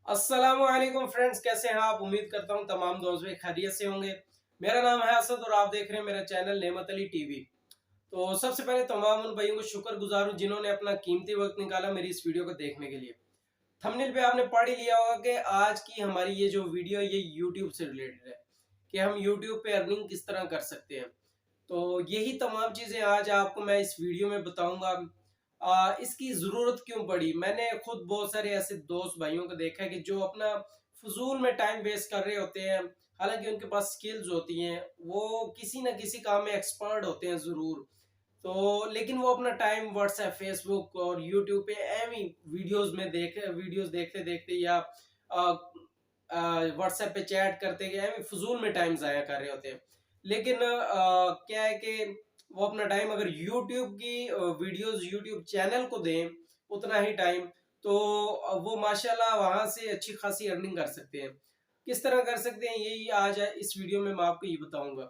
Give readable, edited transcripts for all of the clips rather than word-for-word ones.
अस्सलामुअलैकुम फ्रेंड्स, कैसे हैं आप। उम्मीद करता हूं तमाम दोस्त भी खैरियत से होंगे। मेरा नाम है असद और आप देख रहे हैं मेरा चैनल नेमत अली टीवी। तो सबसे पहले तमाम उन भाइयों को शुक्रगुजार हूं जिन्होंने अपना कीमती वक्त निकाला मेरी इस वीडियो को देखने के लिए। थंबनेल पे आपने पढ़ ही लिया होगा कि आज की हमारी ये जो वीडियो है ये यूट्यूब से रिलेटेड है कि हम यूट्यूब पे अर्निंग किस तरह कर सकते हैं। तो यही तमाम चीजें आज आपको मैं इस वीडियो में बताऊंगा। इसकी जरूरत क्यों पड़ी। मैंने खुद बहुत सारे ऐसे दोस्त भाइयों को देखा है कि जो अपना फजूल में टाइम वेस्ट कर रहे होते हैं, हालांकि उनके पास स्किल्स होती हैं, वो किसी न किसी काम में एक्सपर्ट होते हैं जरूर। तो लेकिन वो अपना टाइम व्हाट्सएप फेसबुक और यूट्यूब पे एवी वीडियोस देखते देखते या व्हाट्सएप पे चैट करते एवी फजूल में टाइम जाया कर रहे होते हैं। लेकिन क्या है कि वो अपना टाइम अगर यूट्यूब की वीडियोस यूट्यूब चैनल को दें उतना ही टाइम, तो वो माशाल्लाह वहां से अच्छी खासी अर्निंग कर सकते हैं। किस तरह कर सकते हैं यही आज इस वीडियो में मैं आपको ये बताऊंगा।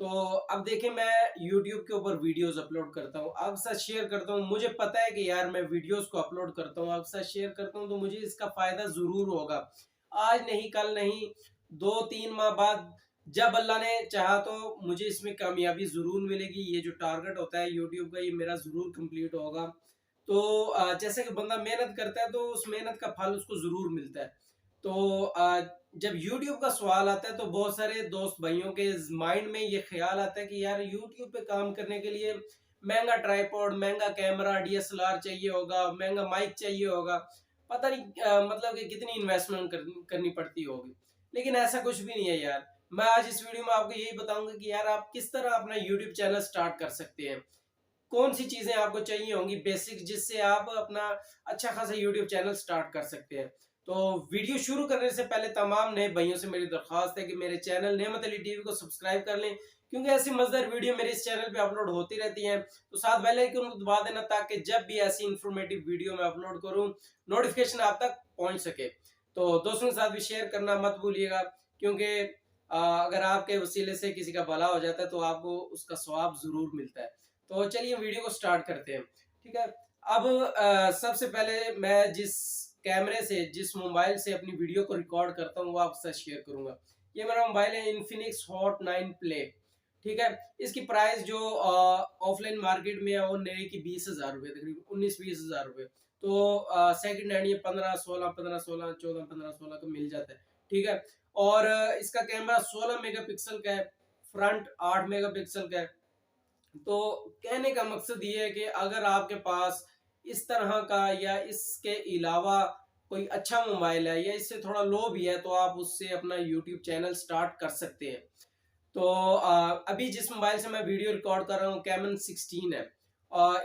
तो अब देखिए, मैं YouTube के ऊपर वीडियोस अपलोड करता हूँ, आपके साथ शेयर करता हूँ। मुझे पता है कि यार मैं वीडियोस को अपलोड करता हूँ, आपके साथ शेयर करता हूँ, तो मुझे इसका फायदा जरूर होगा। आज नहीं, कल नहीं, 2-3 माह बाद जब अल्लाह ने चाहा तो मुझे इसमें कामयाबी जरूर मिलेगी। ये जो टारगेट होता है यूट्यूब का ये मेरा जरूर कंप्लीट होगा। तो जैसे कि बंदा मेहनत करता है तो उस मेहनत का फल उसको जरूर मिलता है। तो जब यूट्यूब का सवाल आता है तो बहुत सारे दोस्त भाइयों के माइंड में ये ख्याल आता है कि यार यूट्यूब पे काम करने के लिए महंगा ट्राइपॉड, महंगा कैमरा, डीएसएलआर चाहिए होगा, महंगा माइक चाहिए होगा, पता नहीं मतलब कि कितनी इन्वेस्टमेंट करनी पड़ती होगी। लेकिन ऐसा कुछ भी नहीं है यार। मैं आज इस वीडियो में आपको यही बताऊंगा कि यार आप किस तरह अपना यूट्यूब चैनल स्टार्ट कर सकते हैं। कौन सी चीजें आपको चाहिए होंगी बेसिक, जिससे आप अपना अच्छा खासा यूट्यूब चैनल स्टार्ट कर सकते हैं। तो वीडियो शुरू करने से पहले तमाम नए भाइयों से मेरी दरख्वास्त है कि मेरे चैनल नेमत अली टीवी को सब्सक्राइब कर लें, क्योंकि ऐसी मजेदार वीडियो मेरे इस चैनल पे अपलोड होती रहती हैं। तो साथ बेल आइकन को दबा देना ताकि जब भी ऐसी इंफॉर्मेटिव वीडियो मैं अपलोड करूं नोटिफिकेशन आप तक पहुंच सके। तो दोस्तों के साथ भी शेयर करना मत भूलिएगा, क्योंकि अगर आपके वसीले से किसी का भला हो जाता है तो आपको उसका सवाब जरूर मिलता है। तो चलिए वीडियो को स्टार्ट करते हैं। ठीक है। अब सबसे पहले मैं जिस कैमरे से, जिस मोबाइल से अपनी वीडियो को रिकॉर्ड करता हूँ वो आपके साथ शेयर करूंगा। ये मेरा मोबाइल है इन्फिनिक्स हॉट 9 प्ले। ठीक है। इसकी प्राइस जो ऑफलाइन मार्केट में है वो नए की 20,000 रुपये, तकरीबन 19-20 हज़ार रुपये। तो सेकंड हैंड ये 15-16 का मिल जाता है। ठीक है। और इसका कैमरा 16 मेगापिक्सल का है, फ्रंट 8 मेगापिक्सल का है। तो कहने का मकसद ये है कि अगर आपके पास इस तरह का या इसके अलावा कोई अच्छा मोबाइल है या इससे थोड़ा लो भी है तो आप उससे अपना YouTube चैनल स्टार्ट कर सकते हैं। तो अभी जिस मोबाइल से मैं वीडियो रिकॉर्ड कर रहा हूँ कैमन 16 है।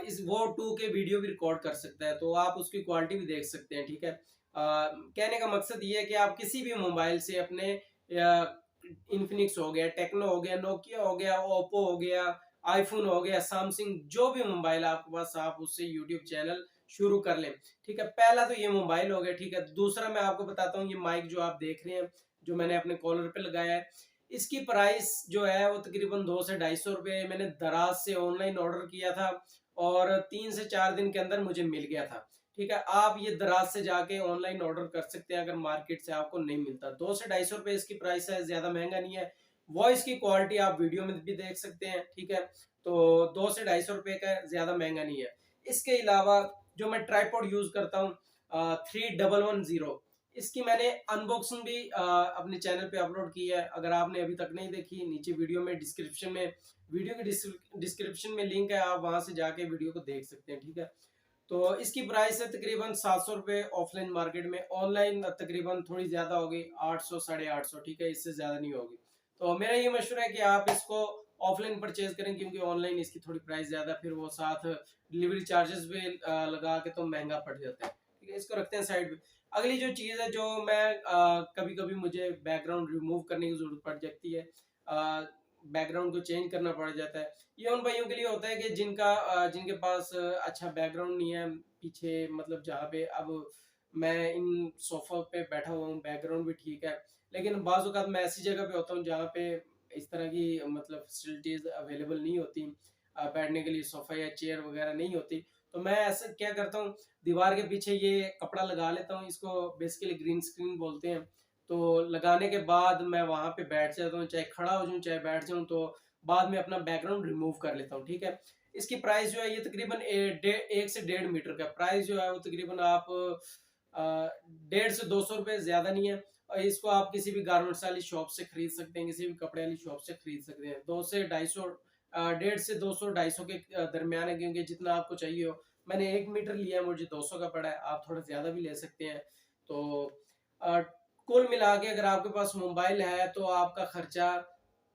इस वो 2K वीडियो भी रिकॉर्ड कर सकता है, तो आप उसकी क्वालिटी भी देख सकते हैं। ठीक है। कहने का मकसद ये है कि आप किसी भी मोबाइल से अपने इन्फिनिक्स हो गया, टेक्नो हो गया, नोकिया हो गया, ओप्पो हो गया, आईफोन हो गया, सैमसंग, जो भी मोबाइल आपके पास आप उससे यूट्यूब चैनल शुरू कर लें। ठीक है। पहला तो ये मोबाइल हो गया। ठीक है। दूसरा मैं आपको बताता हूँ, ये माइक जो आप देख रहे हैं जो मैंने अपने कॉलर पे लगाया है, इसकी प्राइस जो है वो तकरीबन 200 से 250 रुपये। मैंने दराज से ऑनलाइन ऑर्डर किया था और 3 से 4 दिन के अंदर मुझे मिल गया था। ठीक है। आप ये दराज से जाके ऑनलाइन ऑर्डर कर सकते हैं अगर मार्केट से आपको नहीं मिलता। 200 से 250 रुपये इसकी प्राइस है, ज्यादा महंगा नहीं है। वॉइस की क्वालिटी आप वीडियो में भी देख सकते हैं। ठीक है। तो 200 से 250 रुपये का, ज्यादा महंगा नहीं है। इसके अलावा जो मैं ट्राईपॉड यूज करता हूँ 3110, इसकी मैंने अनबॉक्सिंग भी अपने चैनल पे अपलोड की है। अगर आपने अभी तक नहीं देखी, नीचे वीडियो में डिस्क्रिप्शन में, वीडियो की डिस्क्रिप्शन में लिंक है, आप वहां से जाके वीडियो को देख सकते हैं। ठीक है। तो इसकी प्राइस है तकरीबन 700 रुपये ऑफलाइन मार्केट में, ऑनलाइन तकरीबन थोड़ी ज्यादा होगी, 800-850। ठीक है। इससे ज्यादा नहीं होगी। तो मेरा ये मशवरा है कि आप इसको ऑफलाइन परचेज करें, क्योंकि ऑनलाइन इसकी थोड़ी प्राइस ज्यादा, फिर वो साथ डिलीवरी चार्जेस भी लगा के तो महंगा पड़ जाता है। ठीक है। इसको रखते हैं साइड पे। अगली जो चीज है जो मैं कभी कभी मुझे बैकग्राउंड रिमूव करने की जरूरत पड़ जाती है, बैकग्राउंड को चेंज करना पड़ जाता है। ये उन भाइयों के लिए होता है कि जिनके पास अच्छा बैकग्राउंड नहीं है पीछे, मतलब जहाँ पे अब मैं इन सोफा पे बैठा हुआ हूँ, बैकग्राउंड भी ठीक है, लेकिन बाज़ औक़ात मैं ऐसी जगह पे होता हूँ जहाँ पे इस तरह की मतलब फैसिलिटीज अवेलेबल नहीं होती, बैठने के लिए सोफा या चेयर वगैरह नहीं होती। तो मैं ऐसा क्या करता हूँ, दीवार के पीछे ये कपड़ा लगा लेता हूँ, इसको बेसिकली ग्रीन स्क्रीन बोलते हैं। तो लगाने के बाद मैं वहां पे बैठ जाता हूँ, चाहे खड़ा हो जाऊँ चाहे बैठ जाऊँ, तो बाद में अपना बैकग्राउंड रिमूव कर लेता हूँ। ठीक है, इसकी प्राइस जो है ये तकरीबन 1 से 1.5 मीटर का प्राइस जो है वो तकरीबन आप 150 से 200 रुपये, ज्यादा नहीं है। और इसको आप किसी भी गारमेंट्स वाली शॉप से खरीद सकते हैं, किसी भी कपड़े वाली शॉप से खरीद सकते हैं। 2 से 250, 150 से 200, 250 के दरमियान है, क्योंकि जितना आपको चाहिए हो। मैंने 1 मीटर लिया है, मुझे 200 का पड़ा है, आप थोड़ा ज्यादा भी ले सकते हैं। तो अ, कुल मिला के अगर आपके पास मोबाइल है तो आपका खर्चा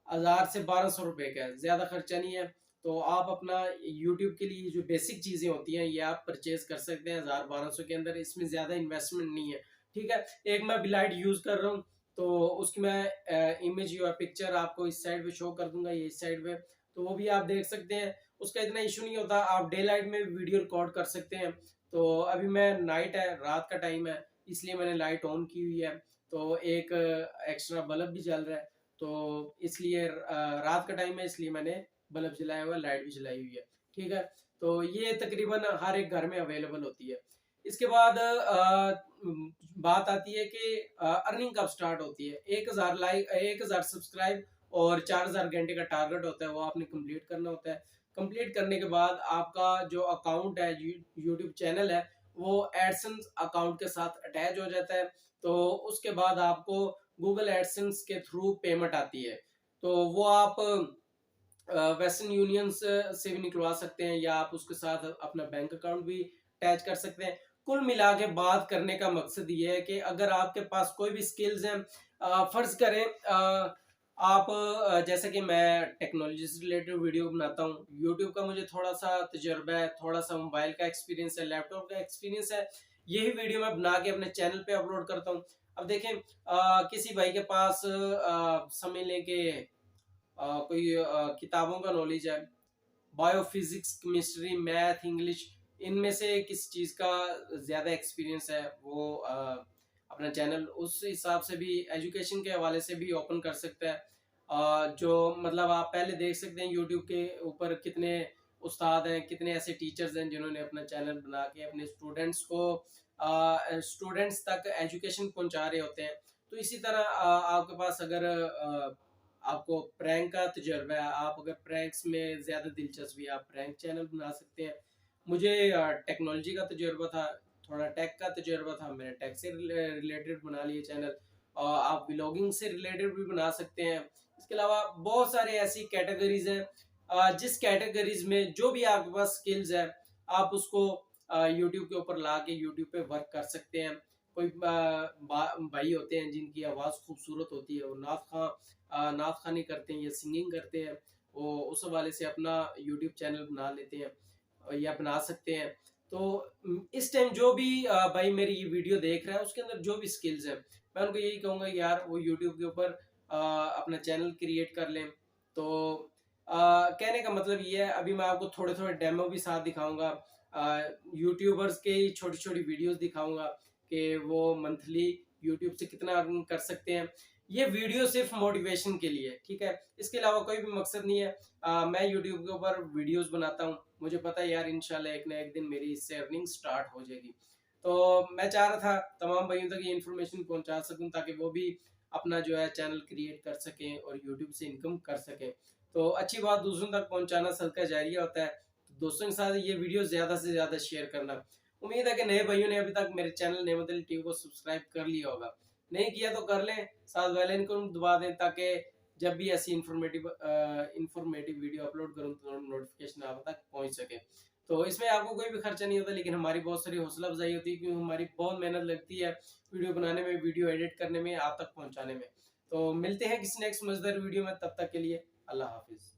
1000 से 1200 रुपए का है, ज्यादा खर्चा नहीं है। तो आप अपना YouTube के लिए जो बेसिक चीजें होती हैं ये आप परचेज कर सकते हैं 1000-1200 के अंदर, इसमें ज्यादा इन्वेस्टमेंट नहीं है। ठीक है, एक मैं बिलाइट यूज कर रहा हूँ, तो उसकी मैं इमेज या पिक्चर आपको इस साइड पे शो कर दूंगा, ये इस साइड पे, तो वो भी आप देख सकते हैं। उसका इतना इशू नहीं होता, आप डे लाइट में वीडियो रिकॉर्ड कर सकते हैं। तो अभी मैं नाइट है, रात का टाइम है, इसलिए मैंने लाइट ऑन की हुई है, तो एक एक्स्ट्रा बल्ब भी जल रहा है। तो इसलिए रात का टाइम है, इसलिए मैंने बल्ब जलाया हुआ है, लाइट भी जलाई हुई है। ठीक है, तो ये तकरीबन हर एक घर में अवेलेबल होती है। इसके बाद बात आती है कि अर्निंग कब स्टार्ट होती है। 1000 लाइक, 1000 सब्सक्राइब और 4000 घंटे का टारगेट होता है, वो आपने कंप्लीट करना होता है। कंप्लीट करने के बाद आपका जो अकाउंट है, यूट्यूब चैनल है, वो एडसेंस अकाउंट के साथ अटैच हो जाता है। तो उसके बाद आपको गूगल एडसेंस के थ्रू पेमेंट आती है। तो वो आप वेस्टर्न यूनियन से भी निकलवा सकते हैं, या आप उसके साथ अपना बैंक अकाउंट भी अटैच कर सकते हैं। कुल मिला के बात करने का मकसद ये है कि अगर आपके पास कोई भी स्किल्स हैं, फर्ज करें आप जैसे कि मैं टेक्नोलॉजी से रिलेटेड वीडियो बनाता हूँ, यूट्यूब का मुझे थोड़ा सा तजुर्बा है, थोड़ा सा मोबाइल का एक्सपीरियंस है, लैपटॉप का एक्सपीरियंस है, यही वीडियो मैं बना के अपने चैनल पे अपलोड करता हूँ। अब देखें, किसी भाई के पास समझ लें कि कोई किताबों का नॉलेज है, बायोफिजिक्स, केमिस्ट्री, मैथ, इंग्लिश, इनमें से किस चीज का ज्यादा एक्सपीरियंस है, वो अपना चैनल उस हिसाब से भी, एजुकेशन के हवाले से भी ओपन कर सकता है। जो मतलब आप पहले देख सकते हैं यूट्यूब के ऊपर कितने उस्ताद हैं, कितने ऐसे टीचर्स हैं जिन्होंने अपना चैनल बना के अपने स्टूडेंट्स तक एजुकेशन पहुंचा रहे होते हैं। तो इसी तरह आपके पास अगर आपको प्रैंक का तजर्बा है, आप अगर प्रैंक्स में ज्यादा दिलचस्पी है, आप प्रैंक चैनल बना सकते हैं। मुझे टेक्नोलॉजी का तजर्बा था, थोड़ा टेक का तजर्बा था, मैंने टेक से रिलेटेड बना लिए चैनल। और आप व्लॉगिंग से रिलेटेड भी बना सकते हैं। इसके अलावा बहुत सारे ऐसी कैटेगरीज हैं, जिस कैटेगरीज में जो भी आपके पास स्किल्स है, आप उसको यूट्यूब के ऊपर ला के यूट्यूब पे वर्क कर सकते हैं। कोई भाई होते हैं जिनकी आवाज़ खूबसूरत होती है, वो नात खानी करते हैं या सिंगिंग करते हैं, वो उस हवाले से अपना यूट्यूब चैनल बना लेते हैं या बना सकते हैं। तो इस टाइम जो भी भाई मेरी ये वीडियो देख रहा है, उसके अंदर जो भी स्किल्स है, मैं उनको यही कहूँगा यार वो यूट्यूब के ऊपर अपना चैनल क्रिएट कर लें। तो कहने का मतलब ये है, अभी मैं आपको थोड़े थोड़े डेमो भी साथ दिखाऊंगा, यूट्यूबर्स के छोटी छोटी वीडियोस दिखाऊंगा कि वो मंथली यूट्यूब से कितना अर्न कर सकते हैं। ये वीडियो सिर्फ मोटिवेशन के लिए, ठीक है, इसके अलावा कोई भी मकसद नहीं है। मैं यूट्यूब के ऊपर वीडियोस बनाता हूँ, मुझे पता है यार इंशाल्लाह एक ना एक दिन मेरी इससे अर्निंग स्टार्ट हो जाएगी। तो मैं चाह रहा था तमाम भाइयों तक ये इन्फॉर्मेशन पहुंचा सकूं, ताकि वो भी अपना जो है चैनल क्रिएट कर सकें और यूट्यूब से इनकम कर सकें। तो अच्छी बात दूसरों तक पहुंचाना सदका जारिया होता है। तो दोस्तों के साथ ये वीडियो ज्यादा से ज्यादा शेयर करना। उम्मीद है कि नए भाइयों ने अभी तक मेरे चैनल नेमत अली टीवी को सब्सक्राइब कर लिया होगा, नहीं किया तो कर लें, साथ बेल आइकन दबा दें, ताकि जब भी ऐसी इंफॉर्मेटिव वीडियो अपलोड करूं तो नोटिफिकेशन आप तक पहुंच सके। तो इसमें आपको कोई भी खर्चा नहीं होता, लेकिन हमारी बहुत सारी हौसला अफजाई होती है, क्योंकि हमारी बहुत मेहनत लगती है वीडियो बनाने में, वीडियो एडिट करने में, आप तक पहुंचाने में। तो मिलते हैं किसी नेक्स्ट मजेदार वीडियो में, तब तक के लिए अल्लाह हाफिज।